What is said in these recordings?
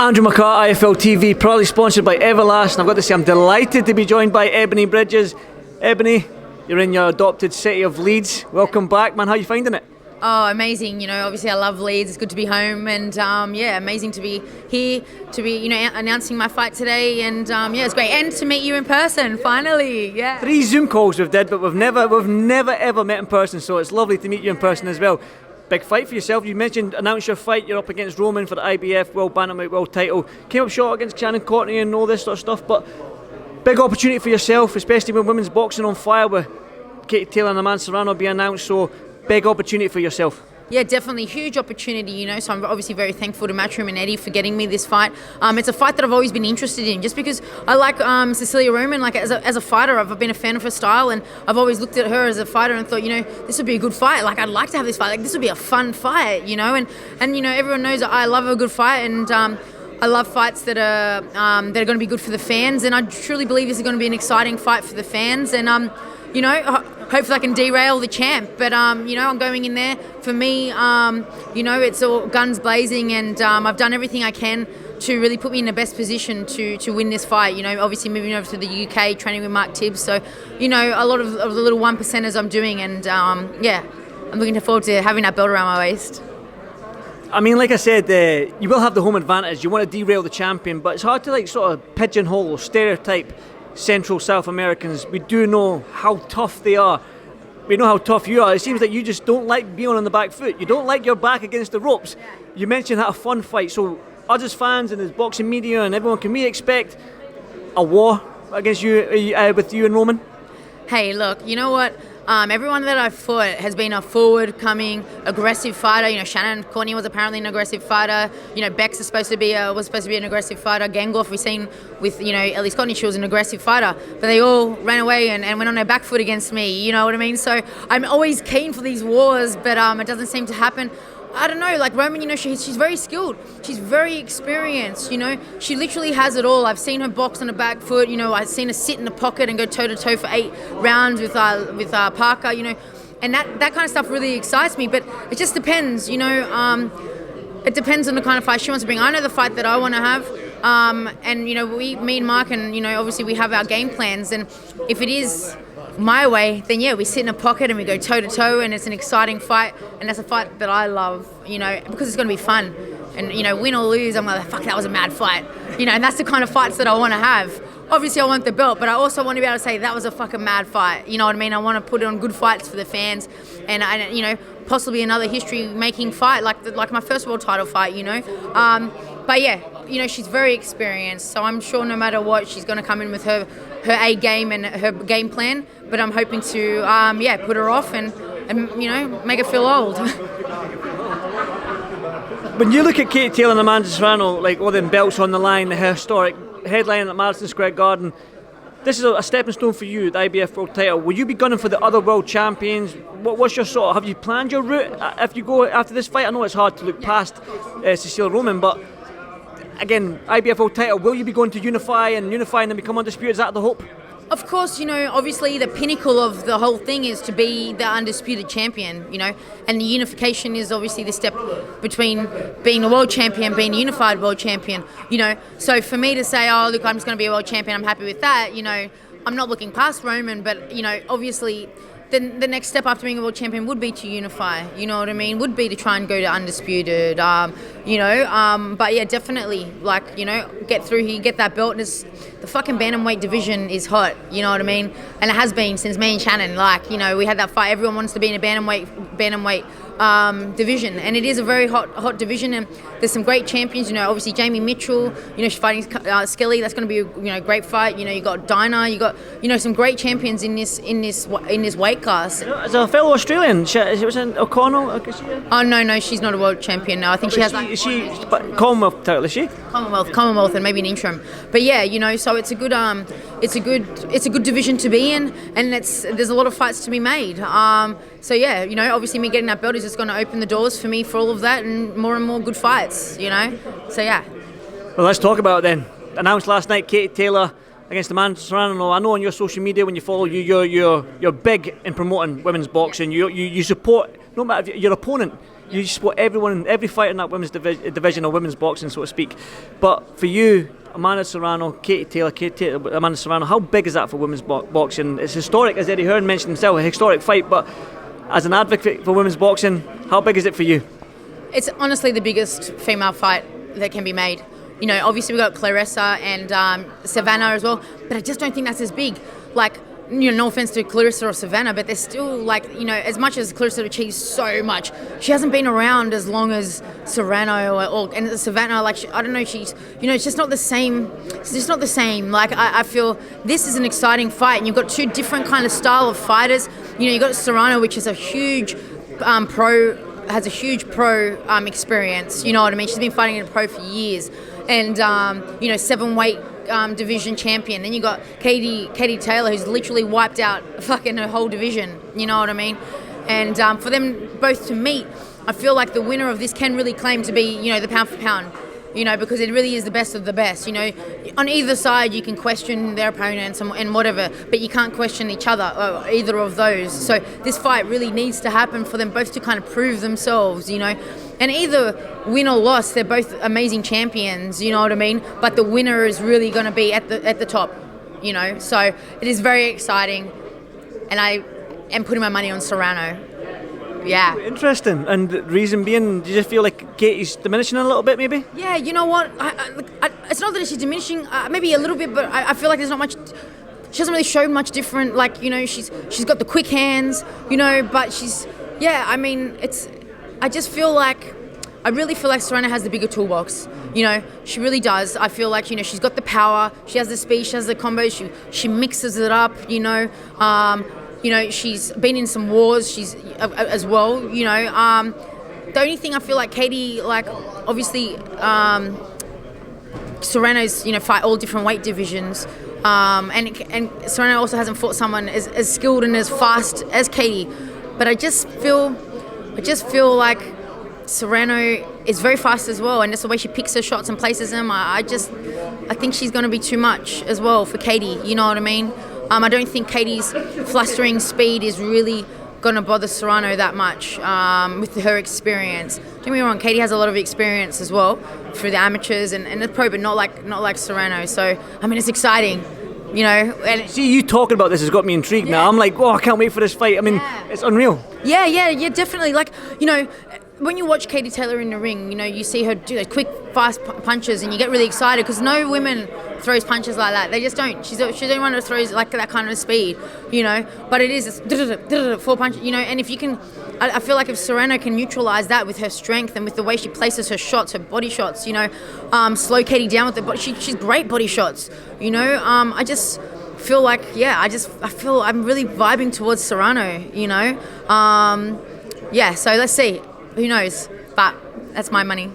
Andrew McCART, IFL TV, proudly sponsored by Everlast, and I've got to say I'm delighted to be joined by Ebanie Bridges. Ebanie, you're in your adopted city of Leeds. Welcome back, man. How are you finding it? Oh, amazing. Obviously I love Leeds. It's good to be home, and amazing to be here, to be, announcing my fight today, and it's great. And to meet you in person, finally, yeah. 3 Zoom calls we've did, but we've never ever met in person, so it's lovely to meet you in person as well. Big fight for yourself. You mentioned announce your fight. You're up against Roman for the IBF World Bantamweight World title. Came up short against Shannon Courtney and all this sort of stuff, but big opportunity for yourself, especially when women's boxing on fire with Katie Taylor and Amanda Serrano being announced. So big opportunity for yourself. Yeah, definitely huge opportunity, so I'm obviously very thankful to Matchroom and Eddie for getting me this fight. It's a fight that I've always been interested in, just because I like Cecilia Roman, like as a fighter. I've been a fan of her style, and I've always looked at her as a fighter and thought, this would be a good fight. Like, I'd like to have this fight. Like, this would be a fun fight, and everyone knows that I love a good fight, and I love fights that are going to be good for the fans, and I truly believe this is going to be an exciting fight for the fans, and hopefully I can derail the champ, but I'm going in there. For me, it's all guns blazing, and I've done everything I can to really put me in the best position to win this fight. Obviously moving over to the UK, training with Tibbs, so a lot of the little 1%ers I'm doing, and I'm looking forward to having that belt around my waist. I mean, like I said, you will have the home advantage. You want to derail the champion, but it's hard to sort of pigeonhole or stereotype Central South Americans. We do know how tough they are. We know how tough you are. It seems like you just don't like being on the back foot. You don't like your back against the ropes. You mentioned that a fun fight. So us as fans and as boxing media and everyone, can we expect a war against you with you and Roman? Hey, look, you know what? Everyone that I've fought has been a forward-coming, aggressive fighter. Shannon Courtney was apparently an aggressive fighter. Bex was supposed to be an aggressive fighter. Gangloff, we've seen with Elise Courtney, she was an aggressive fighter. But they all ran away and went on their back foot against me. You know what I mean? So I'm always keen for these wars, but it doesn't seem to happen. I don't know, like Roman, she's very skilled. She's very experienced, She literally has it all. I've seen her box on the back foot, I've seen her sit in the pocket and go toe-to-toe for 8 rounds with Parker, And that kind of stuff really excites me, but it just depends, it depends on the kind of fight she wants to bring. I know the fight that I want to have, and, me and Mark, and, obviously we have our game plans, and if it is my way, then we sit in a pocket and we go toe to toe, and it's an exciting fight, and that's a fight that I love, because it's going to be fun, and win or lose, I'm like, fuck, that was a mad fight, and that's the kind of fights that I want to have. Obviously I want the belt, but I also want to be able to say that was a fucking mad fight, you know what I mean? I want to put on good fights for the fans, and possibly another history-making fight like my first world title fight, but yeah, she's very experienced, so I'm sure no matter what, she's going to come in with her A game and her game plan. But I'm hoping to, put her off and make her feel old. When you look at Katie Taylor and Amanda Serrano, like all them belts on the line, the historic headline at Madison Square Garden, this is a stepping stone for you, the IBF World title. Will you be gunning for the other world champions? What's your have you planned your route if you go after this fight? I know it's hard to look past Cecilia Roman, but again, IBF World title, will you be going to unify and then become undisputed? Is that the hope? Of course, obviously the pinnacle of the whole thing is to be the undisputed champion, and the unification is obviously the step between being a world champion, being a unified world champion, So for me to say, oh, look, I'm just going to be a world champion, I'm happy with that, I'm not looking past Roman, but, obviously then the next step after being a world champion would be to unify, you know what I mean? Would be to try and go to undisputed, but yeah, definitely, get through here, get that belt. And the fucking bantamweight division is hot, you know what I mean? And it has been since me and Shannon, we had that fight. Everyone wants to be in a bantamweight division, and it is a very hot division, and there's some great champions, obviously Jamie Mitchell, she's fighting Skelly, that's going to be a great fight, you got Dinah, you got some great champions in this weight class. As a fellow Australian, was in O'Connell? Oh no, she's not a world champion now. I think she has is she Commonwealth title, is she? Commonwealth and maybe an interim, but yeah, so it's a good division to be in, and there's a lot of fights to be made, so yeah, obviously me getting that belt is just going to open the doors for me for all of that and more good fights, so yeah. Well, let's talk about it then. Announced last night, Katie Taylor against Amanda Serrano. I know on your social media when you follow you're big in promoting women's boxing. You support no matter your opponent. You support every fighter in that women's division or women's boxing, so to speak. But for you, Amanda Serrano, Katie Taylor, Amanda Serrano, how big is that for women's boxing? It's historic, as Eddie Hearn mentioned himself, a historic fight. But as an advocate for women's boxing, how big is it for you? It's honestly the biggest female fight that can be made. You know, obviously we got Clarissa and Savannah as well, but I just don't think that's as big. Like, you know, no offense to Clarissa or Savannah, but they're still like, you know, as much as Clarissa achieved so much, she hasn't been around as long as Serrano and Savannah. Like, I don't know, she's, you know, it's just not the same. It's just not the same. Like, I feel this is an exciting fight, and you've got two different kind of style of fighters. You know, you got Serrano, which is a huge pro experience. You know what I mean? She's been fighting in a pro for years, and you know, 7-weight division champion. Then you got Katie Taylor, who's literally wiped out fucking her whole division. You know what I mean? And for them both to meet, I feel like the winner of this can really claim to be, you know, the pound for pound. You know, because it really is the best of the best. You know, on either side you can question their opponents and whatever, but you can't question each other or either of those. So this fight really needs to happen for them both to kind of prove themselves. You know, and either win or loss, they're both amazing champions. You know what I mean? But the winner is really going to be at the top. You know, so it is very exciting, and I am putting my money on Serrano. Yeah. Interesting. And the reason being, do you just feel like Katie's diminishing a little bit, maybe? Yeah, you know what? It's not that she's diminishing, maybe a little bit, but I feel like there's not much. She hasn't really shown much different. Like, you know, she's got the quick hands, you know, but she's, yeah, I mean, I really feel like Serrano has the bigger toolbox. You know, she really does. I feel like, you know, she's got the power, she has the speed, she has the combos, she mixes it up, you know. You know, she's been in some wars. She's as well. You know, the only thing I feel like Katie, like, obviously, Serrano's, you know, fight all different weight divisions, and Serrano also hasn't fought someone as skilled and as fast as Katie. But I just feel like Serrano is very fast as well, and just the way she picks her shots and places them. I think she's going to be too much as well for Katie. You know what I mean? I don't think Katie's flustering speed is really going to bother Serrano that much with her experience. Don't get me wrong, Katie has a lot of experience as well through the amateurs and the pro, but not like Serrano. So, I mean, it's exciting, you know. And see, you talking about this has got me intrigued now. I'm like, oh, I can't wait for this fight. I mean, It's unreal. Yeah, definitely. Like, you know, when you watch Katie Taylor in the ring, you know, you see her do those quick, fast punches, and you get really excited because no women throws punches like that. They just don't. She's the only one who throws like that kind of speed, you know. But it is 4 punches, you know. And if you can, I feel like if Serrano can neutralize that with her strength and with the way she places her shots, her body shots, you know, slow Katie down with it. But she's great body shots, you know. I just feel like, I feel I'm really vibing towards Serrano, you know. So let's see. Who knows? But that's my money.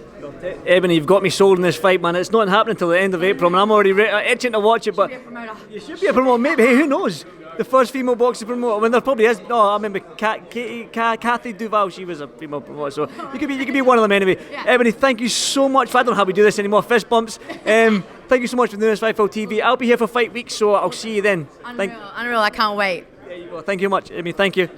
Ebanie, you've got me sold in this fight, man. It's not happening until the end of April, and I'm already itching to watch it. But you should be a promoter. Maybe, hey, who knows? The first female boxing promoter. I mean, there probably is. No, I remember Kathy Duval. She was a female promoter, so you could be one of them anyway. Yeah. Ebanie, thank you so much. I don't know how we do this anymore. Fist bumps. Thank you so much for doing this Fight TV. I'll be here for Fight Week, so I'll see you then. Unreal. I can't wait. There you go. Thank you much, Ebanie. Thank you.